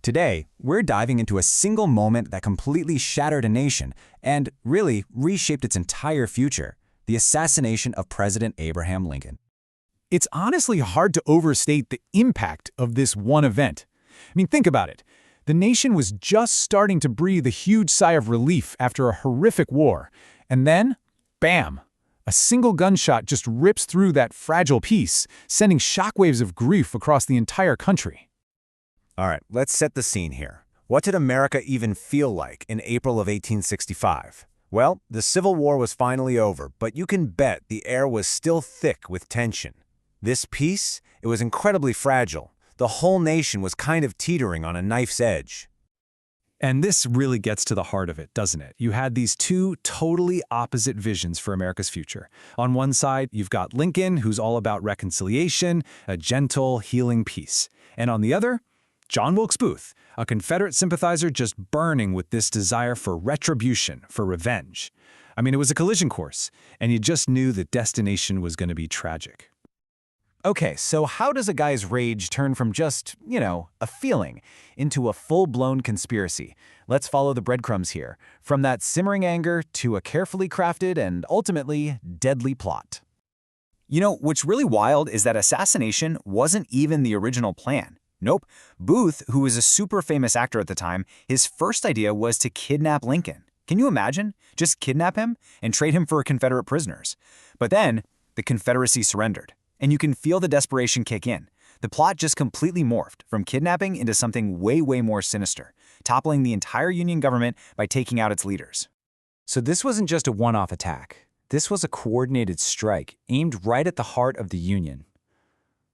Today, we're diving into a single moment that completely shattered a nation and really reshaped its entire future: the assassination of President Abraham Lincoln. It's honestly hard to overstate the impact of this one event. I mean, think about it. The nation was just starting to breathe a huge sigh of relief after a horrific war. And then, bam! A single gunshot just rips through that fragile peace, sending shockwaves of grief across the entire country. All right, let's set the scene here. What did America even feel like in April of 1865? Well, the Civil War was finally over, but you can bet the air was still thick with tension. This peace, it was incredibly fragile. The whole nation was kind of teetering on a knife's edge. And this really gets to the heart of it, doesn't it? You had these two totally opposite visions for America's future. On one side, you've got Lincoln, who's all about reconciliation, a gentle, healing peace. And on the other, John Wilkes Booth, a Confederate sympathizer just burning with this desire for retribution, for revenge. I mean, it was a collision course, and you just knew the destination was going to be tragic. Okay, so how does a guy's rage turn from just, a feeling into a full-blown conspiracy? Let's follow the breadcrumbs here, from that simmering anger to a carefully crafted and ultimately deadly plot. What's really wild is that assassination wasn't even the original plan. Nope. Booth, who was a super famous actor at the time, his first idea was to kidnap Lincoln. Can you imagine? Just kidnap him and trade him for Confederate prisoners. But then, the Confederacy surrendered, and you can feel the desperation kick in. The plot just completely morphed from kidnapping into something way, way more sinister, toppling the entire Union government by taking out its leaders. So this wasn't just a one-off attack. This was a coordinated strike aimed right at the heart of the Union.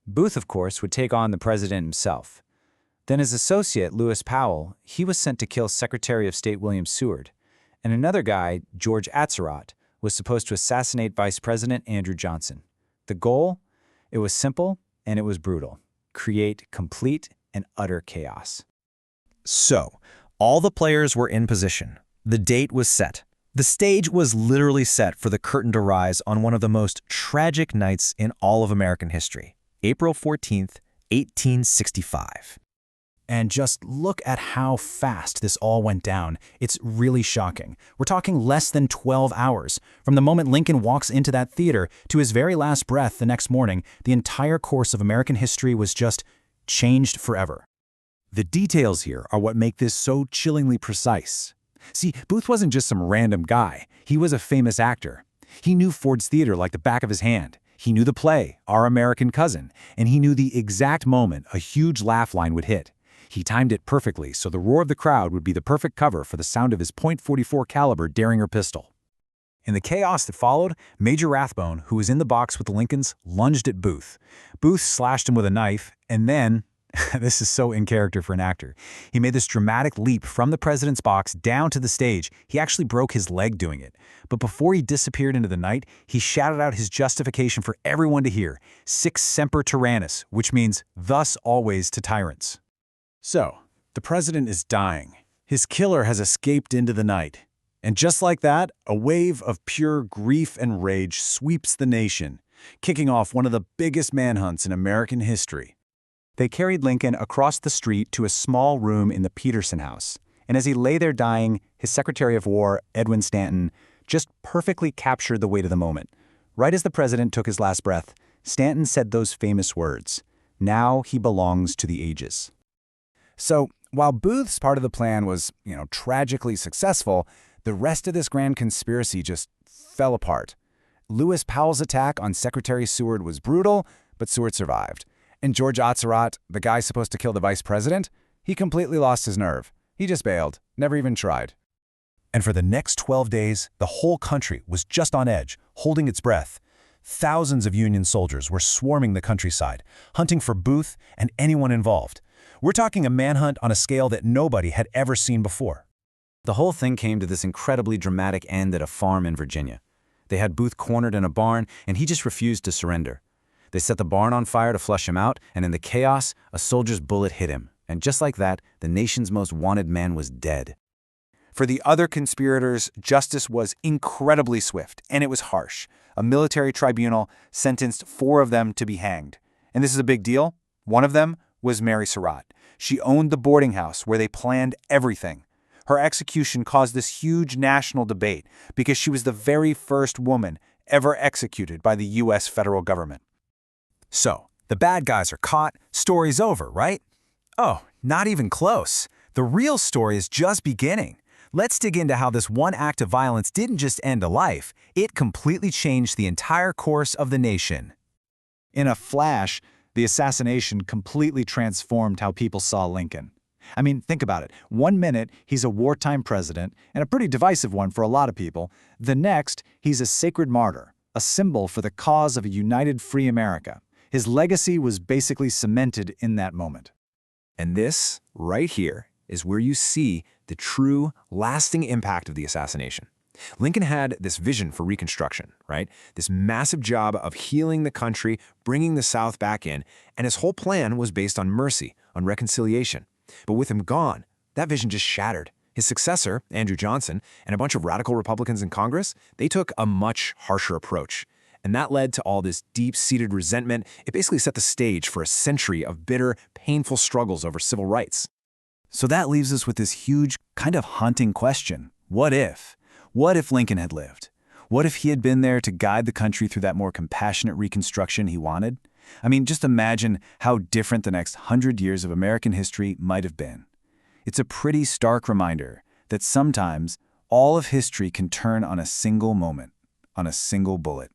Booth, of course, would take on the president himself. Then his associate, Lewis Powell, he was sent to kill Secretary of State William Seward. And another guy, George Atzerodt, was supposed to assassinate Vice President Andrew Johnson. The goal? It was simple and it was brutal. Create complete and utter chaos. So, all the players were in position. The date was set. The stage was literally set for the curtain to rise on one of the most tragic nights in all of American history. April 14th, 1865. And just look at how fast this all went down. It's really shocking. We're talking less than 12 hours. From the moment Lincoln walks into that theater to his very last breath the next morning, the entire course of American history was just changed forever. The details here are what make this so chillingly precise. See, Booth wasn't just some random guy. He was a famous actor. He knew Ford's Theater like the back of his hand. He knew the play, Our American Cousin, and he knew the exact moment a huge laugh line would hit. He timed it perfectly so the roar of the crowd would be the perfect cover for the sound of his .44 caliber Derringer pistol. In the chaos that followed, Major Rathbone, who was in the box with the Lincolns, lunged at Booth. Booth slashed him with a knife, and then, this is so in character for an actor, he made this dramatic leap from the president's box down to the stage. He actually broke his leg doing it. But before he disappeared into the night, he shouted out his justification for everyone to hear: Sic semper tyrannis, which means thus always to tyrants. So, the president is dying. His killer has escaped into the night. And just like that, a wave of pure grief and rage sweeps the nation, kicking off one of the biggest manhunts in American history. They carried Lincoln across the street to a small room in the Peterson House. And as he lay there dying, his Secretary of War, Edwin Stanton, just perfectly captured the weight of the moment. Right as the president took his last breath, Stanton said those famous words: "Now he belongs to the ages." So, while Booth's part of the plan was, tragically successful, the rest of this grand conspiracy just fell apart. Lewis Powell's attack on Secretary Seward was brutal, but Seward survived. And George Atzerodt, the guy supposed to kill the vice president, he completely lost his nerve. He just bailed, never even tried. And for the next 12 days, the whole country was just on edge, holding its breath. Thousands of Union soldiers were swarming the countryside, hunting for Booth and anyone involved. We're talking a manhunt on a scale that nobody had ever seen before. The whole thing came to this incredibly dramatic end at a farm in Virginia. They had Booth cornered in a barn, and he just refused to surrender. They set the barn on fire to flush him out, and in the chaos, a soldier's bullet hit him. And just like that, the nation's most wanted man was dead. For the other conspirators, justice was incredibly swift, and it was harsh. A military tribunal sentenced 4 of them to be hanged. And this is a big deal. One of them was Mary Surratt. She owned the boarding house where they planned everything. Her execution caused this huge national debate because she was the very first woman ever executed by the U.S. federal government. So, the bad guys are caught, story's over, right? Oh, not even close. The real story is just beginning. Let's dig into how this one act of violence didn't just end a life, it completely changed the entire course of the nation. In a flash, the assassination completely transformed how people saw Lincoln. I mean, think about it. 1 minute, he's a wartime president, and a pretty divisive one for a lot of people. The next, he's a sacred martyr, a symbol for the cause of a united free America. His legacy was basically cemented in that moment. And this, right here, is where you see the true, lasting impact of the assassination. Lincoln had this vision for Reconstruction, right? This massive job of healing the country, bringing the South back in, and his whole plan was based on mercy, on reconciliation. But with him gone, that vision just shattered. His successor, Andrew Johnson, and a bunch of radical Republicans in Congress, they took a much harsher approach. And that led to all this deep-seated resentment. It basically set the stage for a century of bitter, painful struggles over civil rights. So that leaves us with this huge, kind of haunting question. What if? What if Lincoln had lived? What if he had been there to guide the country through that more compassionate Reconstruction he wanted? I mean, just imagine how different the next 100 years of American history might have been. It's a pretty stark reminder that sometimes all of history can turn on a single moment, on a single bullet.